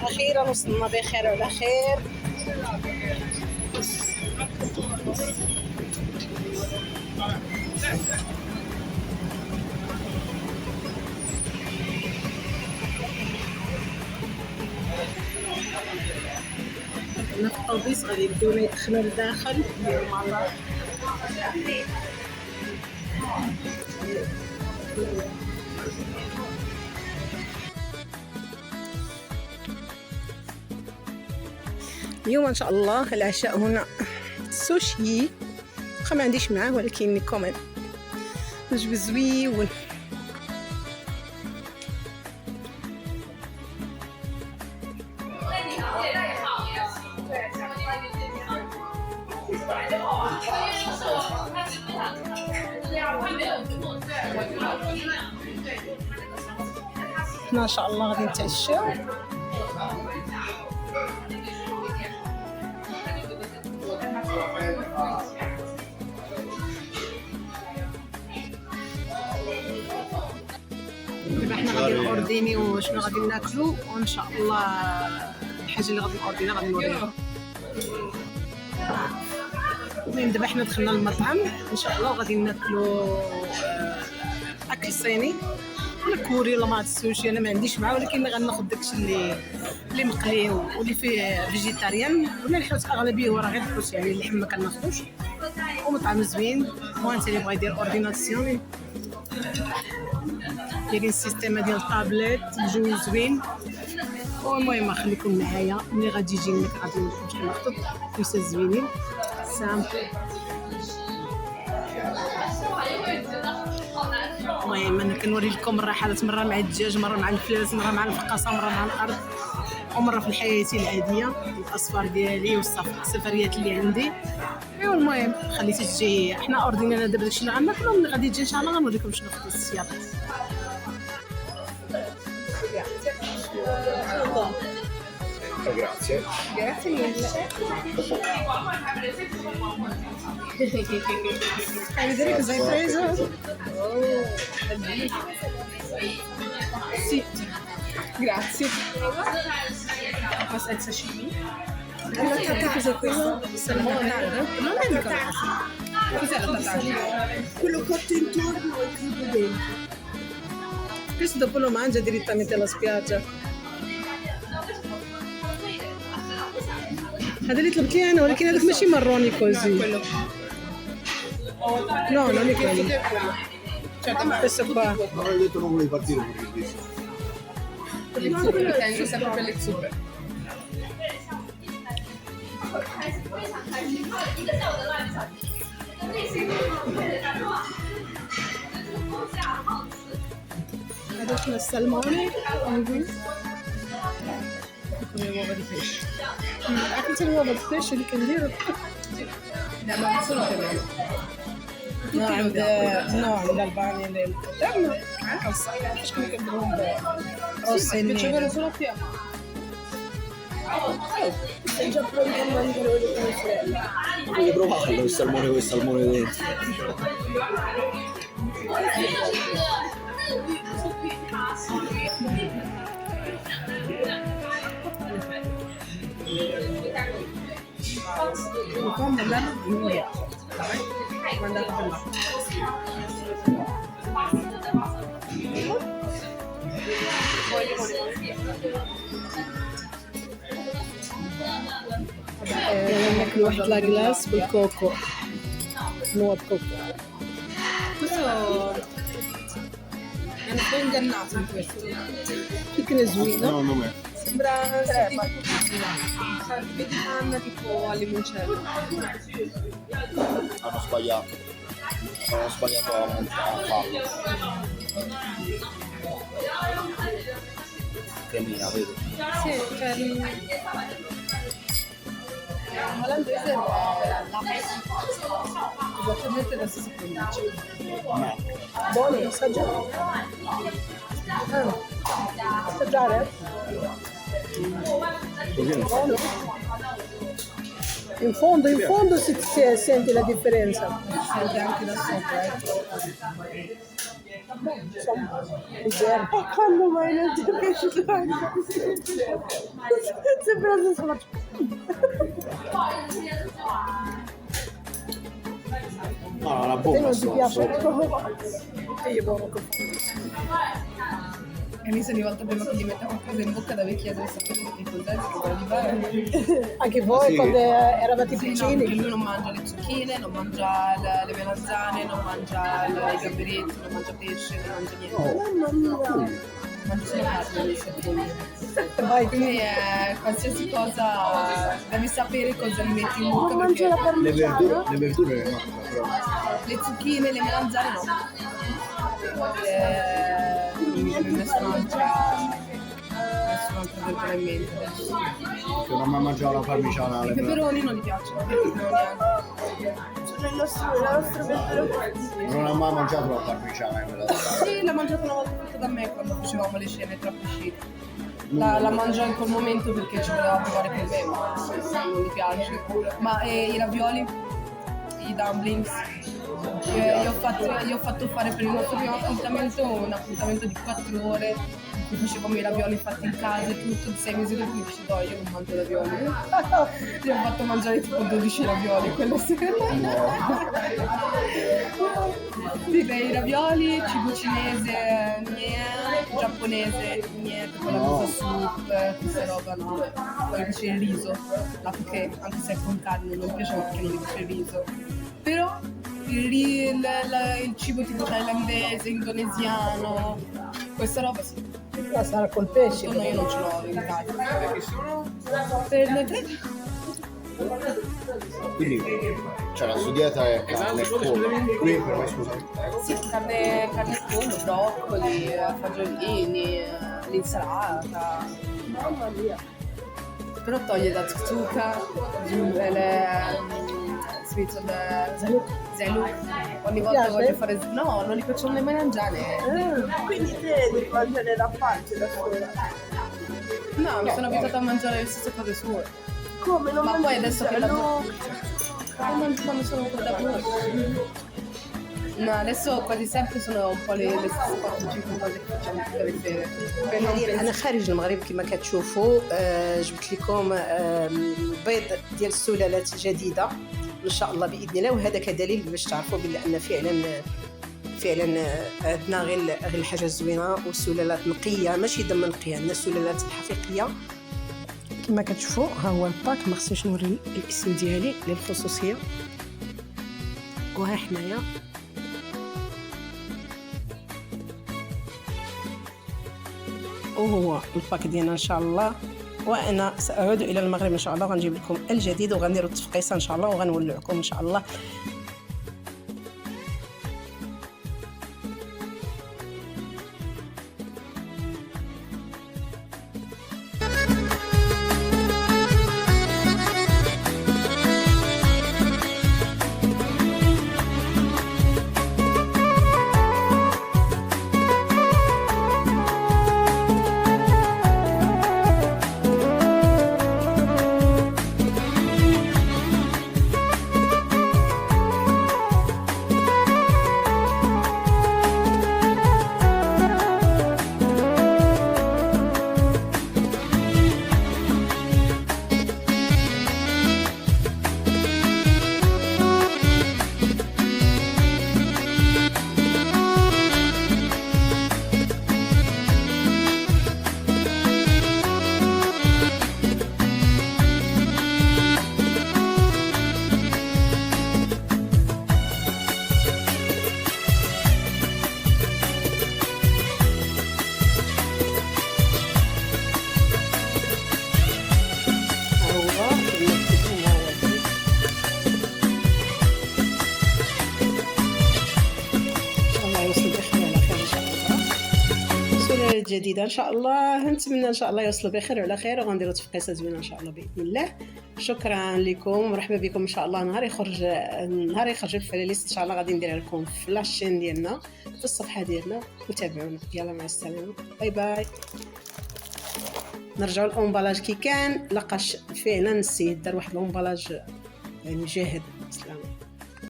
أخيرا وصلنا بخير وعلى خير. كنا في الطوبيس غادي يبداونا يدخلوا لداخل مع الله. اليوم ان شاء الله العشاء هنا سوشي، واخا ما عنديش معاه ولكن كومين وجبه زويون. ما شاء الله غادي نتعشاو. دابا حنا غادي نوردينيو شنو غادي ناكلو، وان شاء الله الحاجه اللي غادي نوردينها غادي نوريها. المهم دابا حنا دخلنا للمطعم ان شاء الله وغادي ناكلو اكل صيني ولا كوري ولا مع السوشي. انا ما عنديش معاه ولكن غناخذ داكشي اللي مقلي واللي فيه فيجيتاريان، ولا الحوت اغلبيه هو راه غير الحوت، يعني اللحم ما كناخذوش. ومطعم زوين، المهم اللي بغا يدير اورديناسيون دايرين السيستيم ديال الطابليت، الجو زوين. والمهم خليكم معايا ملي غادي يجي لك غادي نمشي ناخذ كوسه زوينين سامبل. المهم انا كنوري لكم الرحلات، مره مع الدجاج، مره مع الفلاس، مره مع الفقاصه، مره مع الارض، ومره في الحياه العاديه، الاسفار ديالي والسفريات اللي عندي. ايوا المهم خليتي تجي، حنا اوردينا دابا داكشي اللي غناكلو، ملي غادي تجي ان شاء الله غنوريكم شنو خديت السياره. Grazie. Grazie mille. Fai vedere cosa hai preso? Oh, sì, grazie. Ma senza sashimi? La tatata, cos'è questo? Salmone? Non è mica la tatata. Cos'è la tatata? Quello cotto intorno e crudo dentro. Questo dopo lo mangia direttamente alla spiaggia. هذا اللي طلبت لي انا، ولكن هذاك ماشي مروني كوزي. No, non è quello. Questo qua. Non ho detto non volevi partire per il disco. Tengo sempre per le zuppe. Adesso il salmone. Le uova di pesce. Anche le uova di pesce di Candiero. Ma non sono per me. No, عند Albania del Paterno. Anche che bombe. Rosse e nere. Solo a fianco. Sei già pronto a mangiare le tue sorelle? Voglio provarlo il salmone con il salmone dentro. Bukan benar ini ya. Mandar benar. ناكل واحد لاغلاس بالكوكو، نوع كوكو. Questo è un po' ingannato in questo. Chicken زوينة. No, non è. Sembra salve di panna tipo a limoncello. Hanno sbagliato. Hanno sbagliato a farlo. Che mina, vedi? Sì, cioè olandese esattamente la stessa pronuncia. No. Buono, assaggiare. Assaggiare? Così non fa. Buono. In fondo si sente la differenza. Sente anche da sopra, مزيان Quando mai non ti è piaciuto anche? Sembra una sola. No, la Se bomba non ti piace, Elisa ogni volta prima che gli metta qualcosa in bocca deve chiedere sapere che cos'è, se vuole di bene. anche voi Sì. quando eravate Sì, no, perché piccini. lui non mangia le zucchine, non mangia le melanzane, non mangia i gamberetti, non mangia pesce, non mangia niente. Mamma mia. Mangia solo carne, le sepponi. Vai, Quindi qualsiasi cosa devi sapere cosa gli metti in bocca non mangia la perché parmigiana? le verdure le mangia, però. le zucchine, le melanzane no. Nessun altro verdura in mente adesso. Se non mi mangiava la parmigiana, I le peperoni non gli piacciono, i peperoni Sono la nostra verdura. non ha mai mangiato la parmigiana in realtà. sì, l'ha mangiata una volta fatta da me quando facevamo le scene tra piscine. La mangia in quel momento perché ci voleva provare per me, ma non gli piace. Ma i ravioli, i dumplings, gli ho fatto fare per il nostro primo appuntamento un appuntamento di 4 ore in cui facevamo i ravioli fatti in casa e tutto. 6 mesi dopo mi dice no, io non mangio ravioli. Gli ho fatto mangiare tipo 12 ravioli quella sera. Sì, beh, i ravioli, cibo cinese, giapponese, niente, con la miso soup, questa roba no. Poi mi piace il riso, la che anche se è con carne non mi piace perché non mi piace il riso. Però il cibo tipo thailandese, indonesiano, questa roba sì. Sarà col pesce. Io non ce l'ho in casa. Per noi tre? Quindi, cioè, la sua dieta è carne e pollo. Qui, però, scusa. Sì, carne e pollo, broccoli, fagiolini, l'insalata. Mamma mia. Però toglie la zucca, zelu. Ogni volta Piace? voglio fare... No, non li piacciono le melanzane. Quindi te devi mangiare la pancia da sola. No, mi sono abituata a mangiare le stesse cose sue. Come non Ma mangi poi adesso che no. quando sono con da voi. No, adesso quasi sempre sono un po' le stesse 4-5 cose che facciamo tutte le sere. Per non انا pensare. خارج المغرب كما كتشوفوا جبت لكم بيض ديال السلالات جديده ان شاء الله باذن الله، وهذا كدليل باش تعرفوا بلي ان فعلا عندنا غير الحاجه الزوينه والسلالات نقيه، ماشي دم نقيه، عندنا السلالات الحقيقيه كما كتشوفوا. ها هو الباك، ما خصنيش نوري الاسم ديالي للخصوصيه، وها حنايا وهو الباك ديالنا ان شاء الله. وانا ساعود الى المغرب ان شاء الله، غنجيب لكم الجديد وغنديروا التفقيسه ان شاء الله وغنولعكم ان شاء الله. جديده ان شاء الله، نتمنى ان شاء الله يوصلوا بخير وعلى خير، وغنديروا تفقيسه زوينه ان شاء الله باذن الله. شكرا لكم، مرحبا بكم ان شاء الله. نهار يخرج الفلاليست ان شاء الله غادي نديرها لكم في لاشين ديالنا في الصفحه ديالنا، وتابعونا. يلا مع السلامه، باي باي. نرجعوا الامبالاج كي كان، لقاش فعلا السيد دار واحد الامبالاج يعني جاهد.